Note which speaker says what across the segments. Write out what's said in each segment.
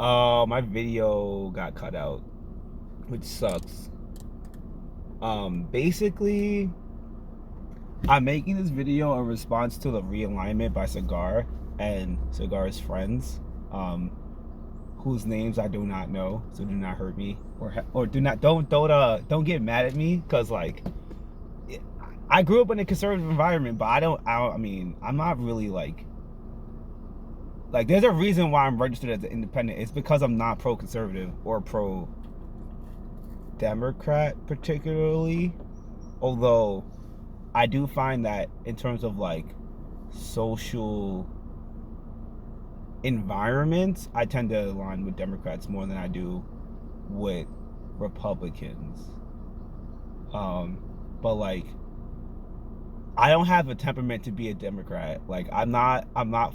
Speaker 1: My video got cut out, which sucks. Basically, I'm making this video in response to the realignment by Cigar and Cigar's friends, whose names I do not know, so do not hurt me or do not don't get mad at me, cause like I grew up in a conservative environment, but I mean I'm not really like there's a reason why I'm registered as an independent. It's because I'm not pro-conservative or pro-Democrat particularly. Although I do find that in terms of like social environments, I tend to align with Democrats more than I do with Republicans. But like I don't have a temperament to be a Democrat. Like I'm not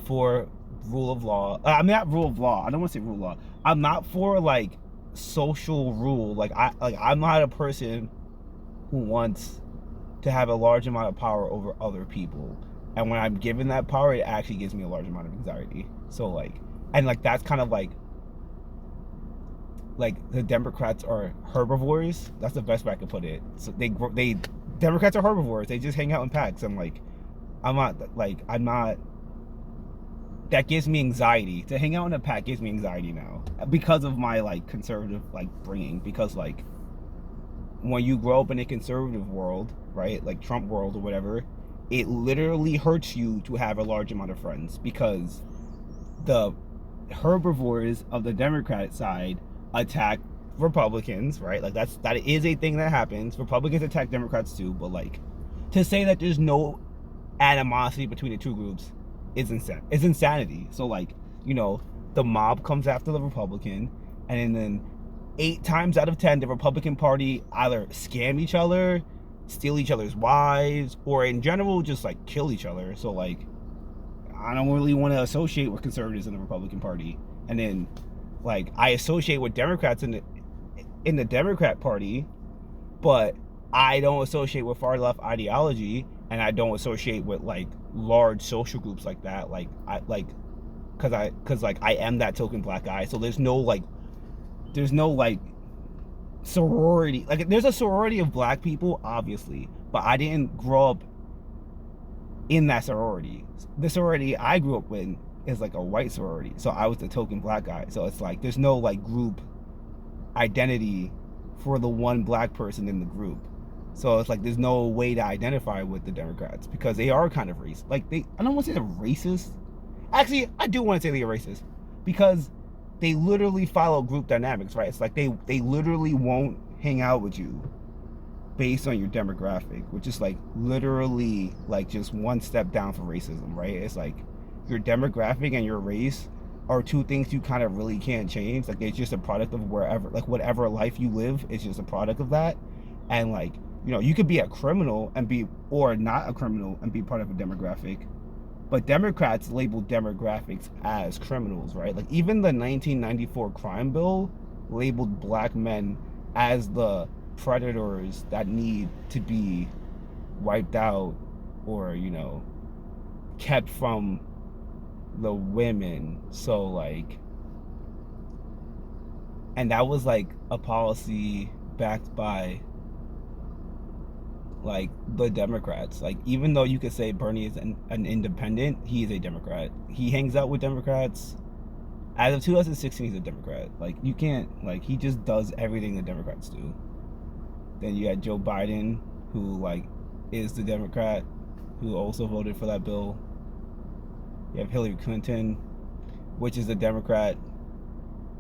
Speaker 1: for rule of law. I'm not rule of law. I don't want to say rule of law. I'm not for like social rule. I'm not a person who wants to have a large amount of power over other people. And when I'm given that power, it actually gives me a large amount of anxiety. So like, and like that's kind of like the Democrats are herbivores. That's the best way I could put it. So they Democrats are herbivores. They just hang out in packs. I'm not. That gives me anxiety. To hang out in a pack gives me anxiety now because of my like conservative like bringing. Because like when you grow up in a conservative world, right, like Trump world or whatever, it literally hurts you to have a large amount of friends because the herbivores of the Democratic side attack Republicans, right? Like that is a thing that happens. Republicans attack Democrats too, but like to say that there's no animosity between the two groups is insanity. So like, you know, the mob comes after the Republican, and then 8 times out of 10 the Republican Party either scam each other, steal each other's wives, or in general just like kill each other. So like I don't really want to associate with conservatives in the Republican Party. And then like I associate with Democrats in the Democrat Party, but I don't associate with far left ideology, and I don't associate with like large social groups like that. Cause I am that token black guy. So there's no like sorority. Like there's a sorority of black people, obviously, but I didn't grow up in that sorority. The sorority I grew up in is like a white sorority, so I was the token black guy. So it's like there's no like group identity for the one black person in the group. So it's like there's no way to identify with the Democrats because they are kind of racist. Like I don't want to say they're racist. Actually, I do want to say they're racist because they literally follow group dynamics, right? It's like they literally won't hang out with you based on your demographic, which is like literally like just one step down for racism, right? It's like your demographic and your race are two things you kind of really can't change. Like it's just a product of wherever, like whatever life you live is just a product of that. And like, you know, you could be a criminal and be, or not a criminal and be part of a demographic, but Democrats label demographics as criminals, right? Like even the 1994 crime bill labeled black men as the predators that need to be wiped out or, you know, kept from the women. So like, and that was like a policy backed by like the Democrats. Like even though you could say Bernie is an independent, he is a Democrat. He hangs out with Democrats. As of 2016, he's a Democrat. Like you can't, like he just does everything the Democrats do. Then you had Joe Biden, who like is the Democrat, who also voted for that bill. You have Hillary Clinton, which is a Democrat,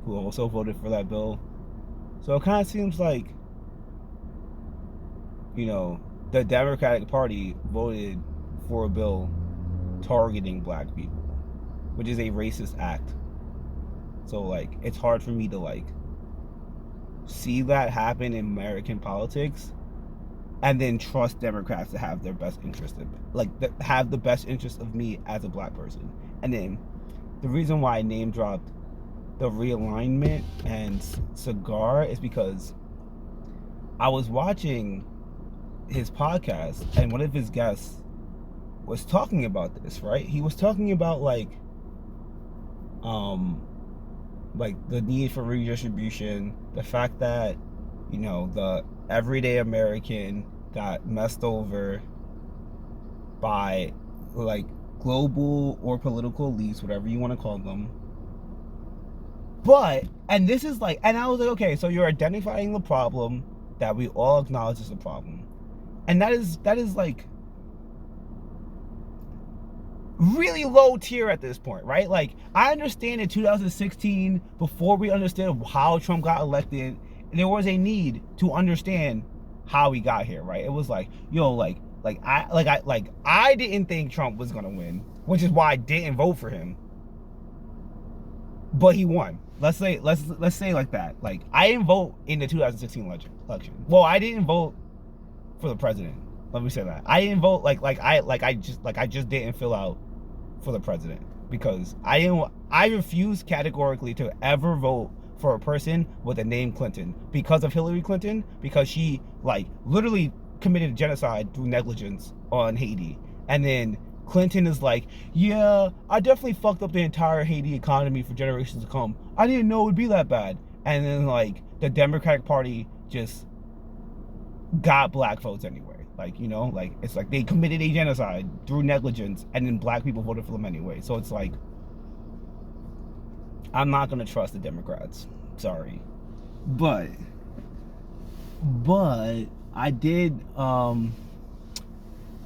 Speaker 1: who also voted for that bill. So it kind of seems like, you know, the Democratic Party voted for a bill targeting black people, which is a racist act. So like it's hard for me to like see that happen in American politics and then trust Democrats to have their best interest in, like have the best interest of me as a black person. And then the reason why I name dropped the realignment and Cigar is because I was watching his podcast and one of his guests was talking about this, right? He was talking about like like the need for redistribution, the fact that, you know, the everyday American got messed over by like global or political elites, whatever you want to call them. But, and this is like, and I was like, okay, so you're identifying the problem that we all acknowledge is a problem. And that is like really low tier at this point, right? Like, I understand in 2016, before we understood how Trump got elected, there was a need to understand how he got here, right? It was like, yo, I didn't think Trump was gonna win, which is why I didn't vote for him. But he won. Let's say like that. Like, I didn't vote in the 2016 election. Well, I didn't vote for the president. Let me say that. I didn't vote I just didn't fill out for the president because I refuse categorically to ever vote for a person with the name Clinton because of Hillary Clinton, because she like literally committed genocide through negligence on Haiti. And then Clinton is like, yeah, I definitely fucked up the entire Haiti economy for generations to come. I didn't know it would be that bad. And then like the Democratic Party just got black votes anyway. Like, you know, like it's like they committed a genocide through negligence and then black people voted for them anyway. So it's like, I'm not gonna trust the Democrats. Sorry. But I did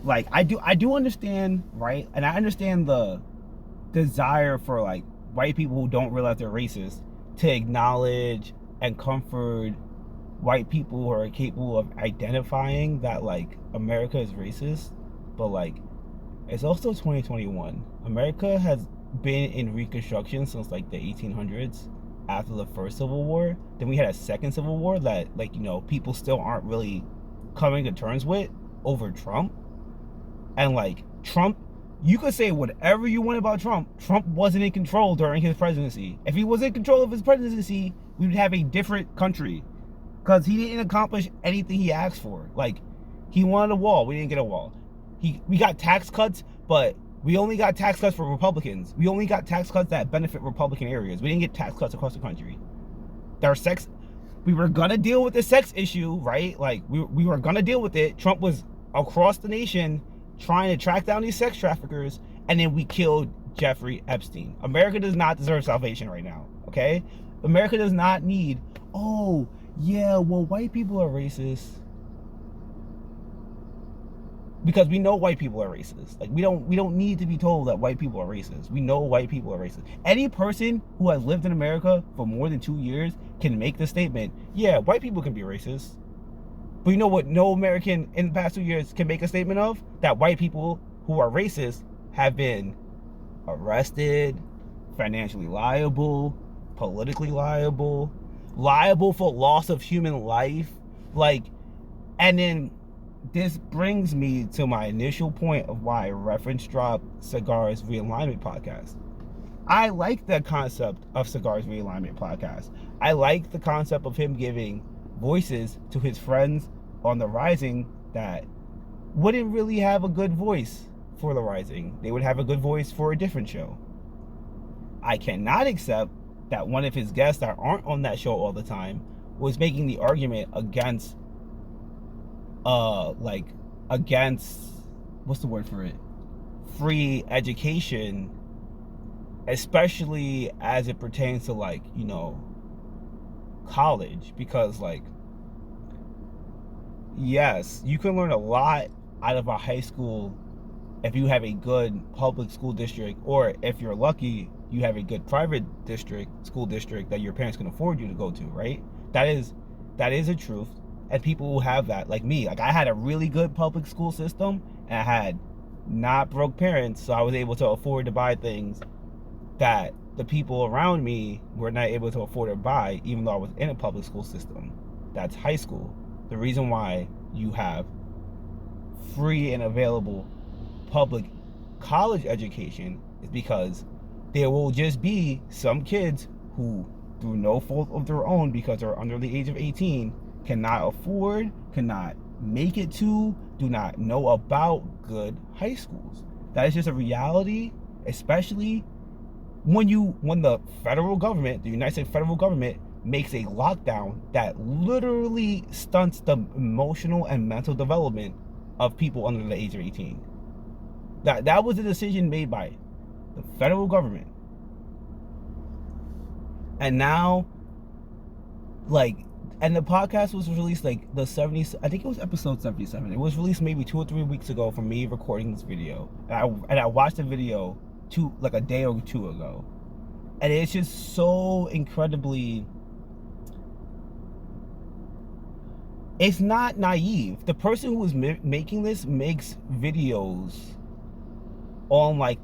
Speaker 1: like I do understand, right? And I understand the desire for like white people who don't realize they're racist to acknowledge and comfort white people who are capable of identifying that like America is racist. But like, it's also 2021. America has been in reconstruction since like the 1800s after the first Civil War. Then we had a second Civil War that, like, you know, people still aren't really coming to terms with over Trump. And like Trump, you could say whatever you want about Trump. Trump wasn't in control during his presidency. If he was in control of his presidency, we would have a different country, because he didn't accomplish anything he asked for. Like, he wanted a wall. We didn't get a wall. We got tax cuts, but we only got tax cuts for Republicans. We only got tax cuts that benefit Republican areas. We didn't get tax cuts across the country. We were gonna deal with the sex issue, right? Like, we were gonna deal with it. Trump was across the nation trying to track down these sex traffickers, and then we killed Jeffrey Epstein. America does not deserve salvation right now, okay? America does not need, oh, yeah, well, white people are racist. Because we know white people are racist. Like, we don't need to be told that white people are racist. We know white people are racist. Any person who has lived in America for more than 2 years can make the statement, yeah, white people can be racist. But you know what no American in the past 2 years can make a statement of? That white people who are racist have been arrested, financially liable, politically liable for loss of human life. Like, and then this brings me to my initial point of why I reference dropped Cigar's Realignment podcast. I like the concept of Cigar's Realignment podcast. I like the concept of him giving voices to his friends on the Rising that wouldn't really have a good voice for the Rising. They would have a good voice for a different show. I cannot accept that one of his guests that aren't on that show all the time was making the argument against what's the word for it? Free education, especially as it pertains to, like, you know, college. Because, like, yes, you can learn a lot out of a high school if you have a good public school district, or if you're lucky, you have a good private school district that your parents can afford you to go to, right? That is a truth. And people who have that, like me, like I had a really good public school system and I had not broke parents, so I was able to afford to buy things that the people around me were not able to afford to buy, even though I was in a public school system. That's high school. The reason why you have free and available public college education is because there will just be some kids who, through no fault of their own, because they're under the age of 18, cannot afford, cannot make it to, do not know about good high schools. That is just a reality, especially when the federal government, the United States federal government, makes a lockdown that literally stunts the emotional and mental development of people under the age of 18. That was a decision made by the federal government. And now, like, and the podcast was released like the 70s, I think it was episode 77. It was released maybe 2 or 3 weeks ago from me recording this video. And I watched the video like a day or two ago. And it's just so incredibly, it's not naive. The person who is making this makes videos on like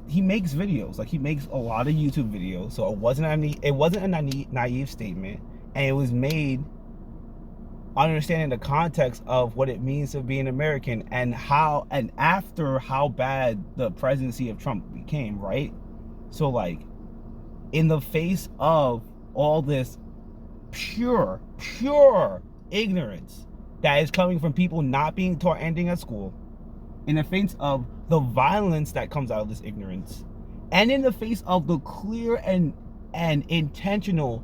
Speaker 1: he makes videos, like he makes a lot of YouTube videos. So it wasn't a naive statement, and it was made understanding the context of what it means to be an American and after how bad the presidency of Trump became, right? So like, in the face of all this pure ignorance that is coming from people not being taught anything at school, in the face of the violence that comes out of this ignorance, and in the face of the clear and intentional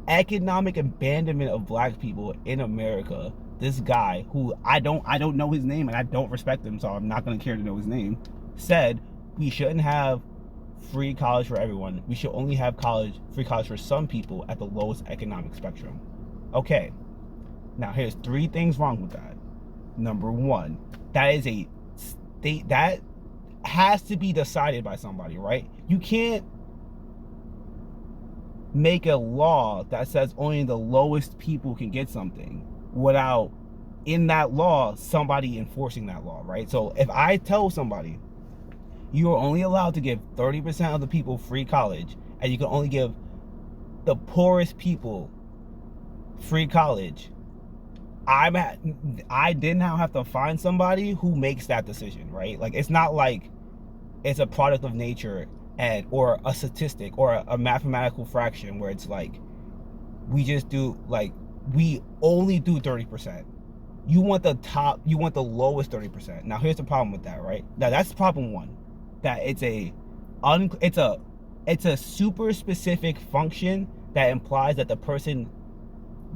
Speaker 1: economic abandonment of black people in America, this guy, who I don't know his name and I don't respect him, so I'm not going to care to know his name, said we shouldn't have free college for everyone. We should only have free college for some people at the lowest economic spectrum. Okay, now here's 3 things wrong with that. Number 1, that is a state that has to be decided by somebody, right? You can't make a law that says only the lowest people can get something without, in that law, somebody enforcing that law, right? So if I tell somebody you are only allowed to give 30% of the people free college, and you can only give the poorest people free college, I then now have to find somebody who makes that decision, right? Like, it's not like it's a product of nature or a statistic or a mathematical fraction where it's like we only do 30%. You want the lowest 30%. Now here's the problem with that, right? Now that's problem 1. That it's a super specific function that implies that the person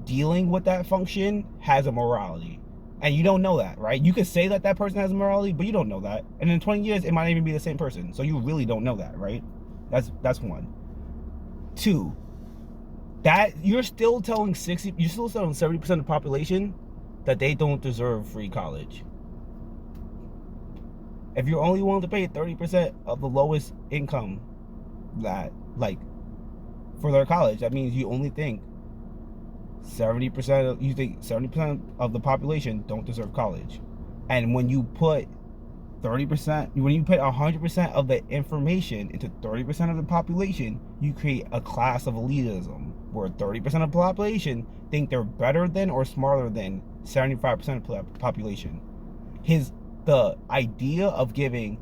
Speaker 1: dealing with that function has a morality, and you don't know that, right? You could say that person has a morality, but you don't know that, and in 20 years it might even be the same person, so you really don't know that, right? That's 1. 2, that you're still telling 70% of the population that they don't deserve free college. If you're only willing to pay 30% of the lowest income for their college, that means you only think 70% of the population don't deserve college. And when you put 100% of the information into 30% of the population, you create a class of elitism where 30% of the population think they're better than or smarter than 75% of the population. The idea of giving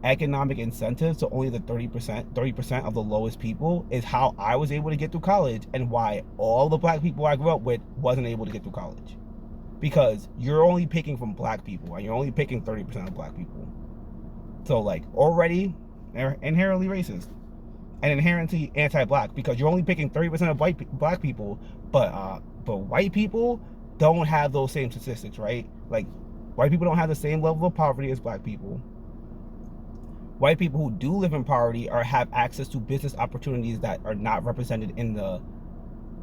Speaker 1: economic incentives to only the 30% of the lowest people is how I was able to get through college, and why all the black people I grew up with wasn't able to get through college. Because you're only picking from black people, and you're only picking 30% of black people. So like, already they're inherently racist and inherently anti-black, because you're only picking 30% of black people, but white people don't have those same statistics, right? Like, white people don't have the same level of poverty as black people. White people who do live in poverty have access to business opportunities that are not represented in the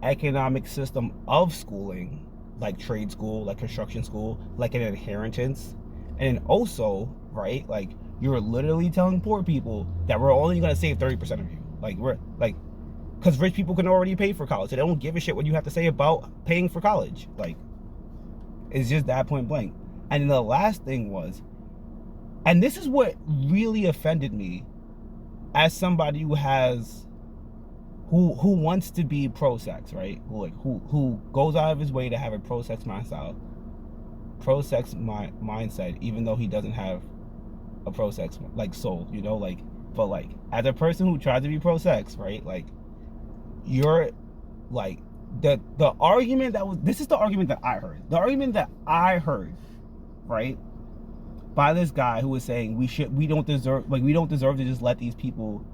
Speaker 1: economic system of schooling, like trade school, like construction school, like an inheritance. And also, right, like, you're literally telling poor people that we're only going to save 30% of you. Because rich people can already pay for college. They don't give a shit what you have to say about paying for college. Like, it's just that point blank. And then the last thing was, and this is what really offended me as somebody who wants to be pro-sex, right? Who goes out of his way to have a pro-sex mindset, even though he doesn't have a pro-sex soul, but as a person who tries to be pro-sex, right? Like, you're like, the argument this is the argument that I heard. The argument that I heard, right, by this guy who was saying we don't deserve to just let these people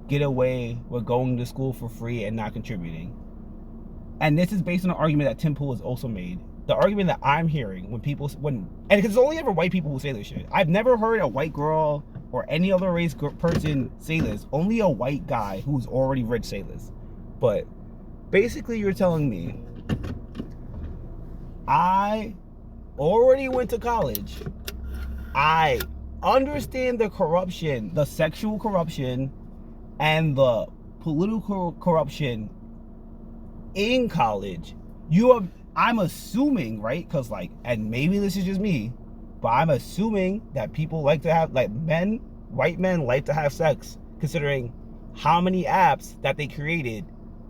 Speaker 1: get away with going to school for free and not contributing. And this is based on an argument that Tim Pool has also made. The argument that I'm hearing and because it's only ever white people who say this shit. I've never heard a white girl or any other race person say this. Only a white guy who's already rich say this. But basically, you're telling me I already went to college. I understand the corruption, the sexual corruption, and the political corruption in college. I'm assuming, right? Because and maybe this is just me, but I'm assuming that people like to have, white men like to have sex, considering how many apps that they created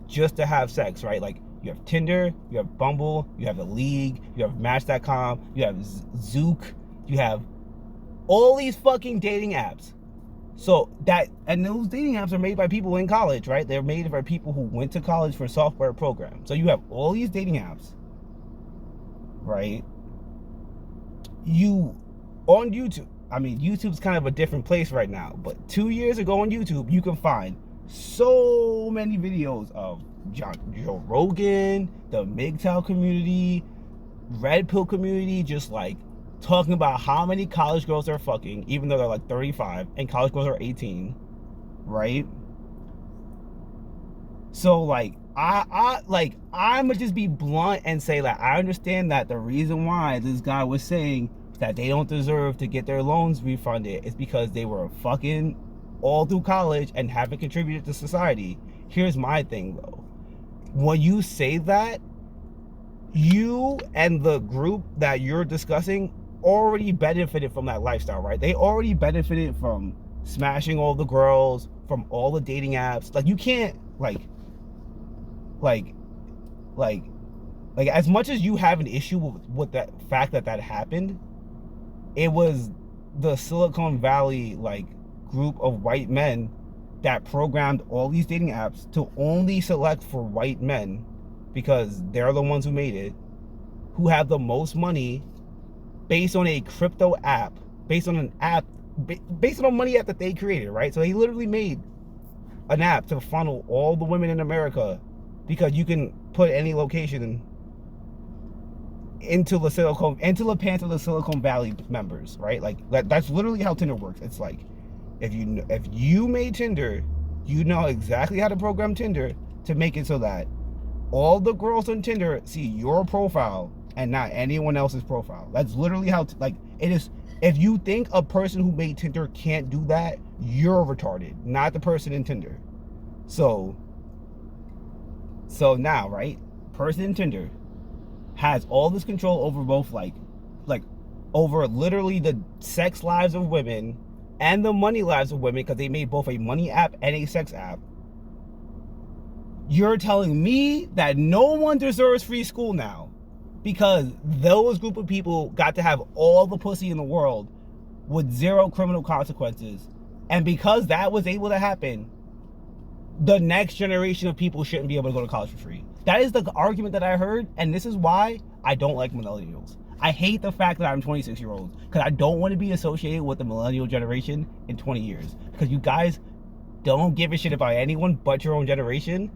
Speaker 1: just to have sex, right? Like, you have Tinder, you have Bumble, you have The League, you have Match.com, you have Zook, you have all these fucking dating apps. And those dating apps are made by people in college, right? They're made by people who went to college for software programs. So you have all these dating apps, right? On YouTube, YouTube's kind of a different place right now, but 2 years ago on YouTube, you can find so many videos of Joe Rogan, the MGTOW community, Red Pill community, just talking about how many college girls they're fucking, even though they're 35 and college girls are 18, right? So I'ma just be blunt and say that I understand that the reason why this guy was saying that they don't deserve to get their loans refunded is because they were fucking all through college and haven't contributed to society. Here's my thing though. When you say that, you and the group that you're discussing already benefited from that lifestyle, right? They already benefited from smashing all the girls, from all the dating apps. You can't as much as you have an issue with that fact that happened, it was the Silicon Valley group of white men that programmed all these dating apps to only select for white men, because they're the ones who made it, who have the most money, based on a crypto app, based on a money app that they created, right? So they literally made an app to funnel all the women in America, because you can put any location into the pants of the Silicon Valley members, right? That's literally how Tinder works. It's if you made Tinder, you know exactly how to program Tinder to make it so that all the girls on Tinder see your profile and not anyone else's profile. That's literally how it is. If you think a person who made Tinder can't do that, you're retarded, not the person in Tinder. So now, right, person in Tinder has all this control over both over literally the sex lives of women and the money lives of women, because they made both a money app and a sex app. You're telling me that no one deserves free school now because those group of people got to have all the pussy in the world with zero criminal consequences, and because that was able to happen, the next generation of people shouldn't be able to go to college for free? That is the argument that I heard, and this is why I don't like millennials. I hate the fact that I'm 26 years old, because I don't want to be associated with the millennial generation in 20 years. Because you guys don't give a shit about anyone but your own generation,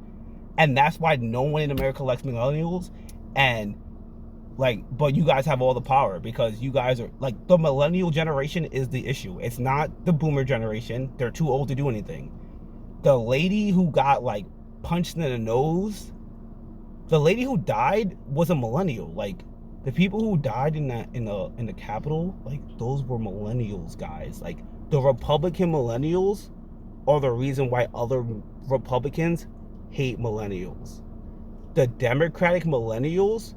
Speaker 1: and that's why no one in America likes millennials. And but you guys have all the power, because you guys are the millennial generation is the issue. It's not the boomer generation. They're too old to do anything. The lady who got punched in the nose, the lady who died was a millennial. The people who died in the Capitol, those were millennials, guys. The Republican millennials are the reason why other Republicans hate millennials. The Democratic millennials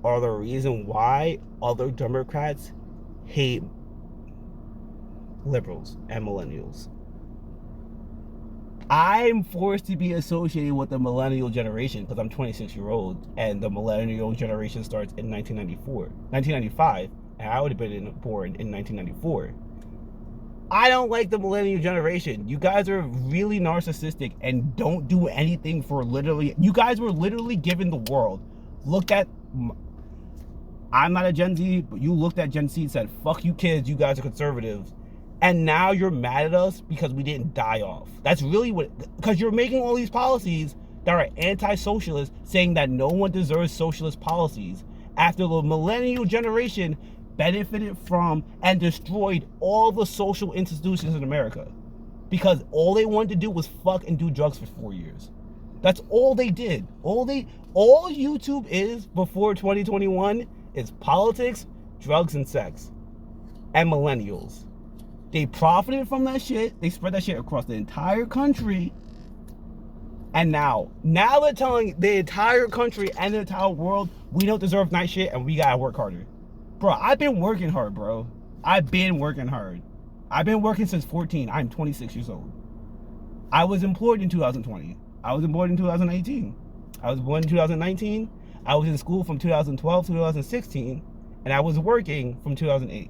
Speaker 1: are the reason why other Democrats hate liberals and millennials. I'm forced to be associated with the millennial generation because I'm 26 years old, and the millennial generation starts in 1995, and I would have been born in 1994. I don't like the millennial generation. You guys are really narcissistic and don't do anything for you guys were literally given the world. I'm not a Gen Z, but you looked at Gen Z and said, fuck you kids, you guys are conservatives. And now you're mad at us because we didn't die off. That's really what, because you're making all these policies that are anti-socialist, saying that no one deserves socialist policies after the millennial generation benefited from and destroyed all the social institutions in America. Because all they wanted to do was fuck and do drugs for 4 years. That's all they did. All YouTube is before 2021 is politics, drugs, and sex. And millennials. They profited from that shit. They spread that shit across the entire country. And now they're telling the entire country and the entire world we don't deserve nice shit and we gotta work harder. Bro, I've been working hard, bro. I've been working hard. I've been working since 14. I'm 26 years old. I was employed in 2020. I was employed in 2018. I was born in 2019. I was in school from 2012 to 2016. And I was working from 2008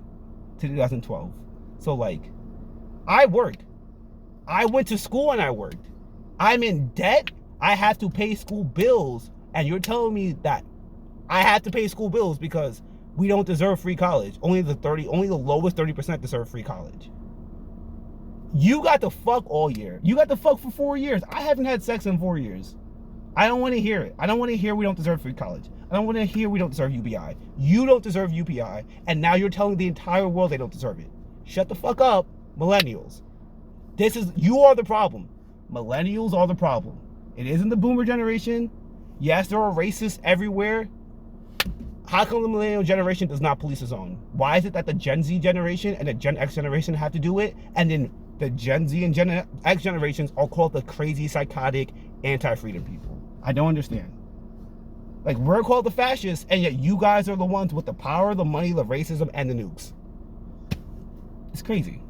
Speaker 1: to 2012. So, like, I worked. I went to school and I worked. I'm in debt. I have to pay school bills. And you're telling me that I have to pay school bills because we don't deserve free college. Only the lowest 30% deserve free college. You got to fuck all year. You got to fuck for 4 years. I haven't had sex in 4 years. I don't want to hear it. I don't want to hear we don't deserve free college. I don't want to hear we don't deserve UBI. You don't deserve UPI. And now you're telling the entire world they don't deserve it. Shut the fuck up, millennials. You are the problem. Millennials are the problem. It isn't the boomer generation. Yes, there are racists everywhere. How come the millennial generation does not police its own? Why is it that the Gen Z generation and the Gen X generation have to do it, and then the Gen Z and Gen X generations are called the crazy, psychotic, anti-freedom people? I don't understand. Like, we're called the fascists, and yet you guys are the ones with the power, the money, the racism, and the nukes. It's crazy.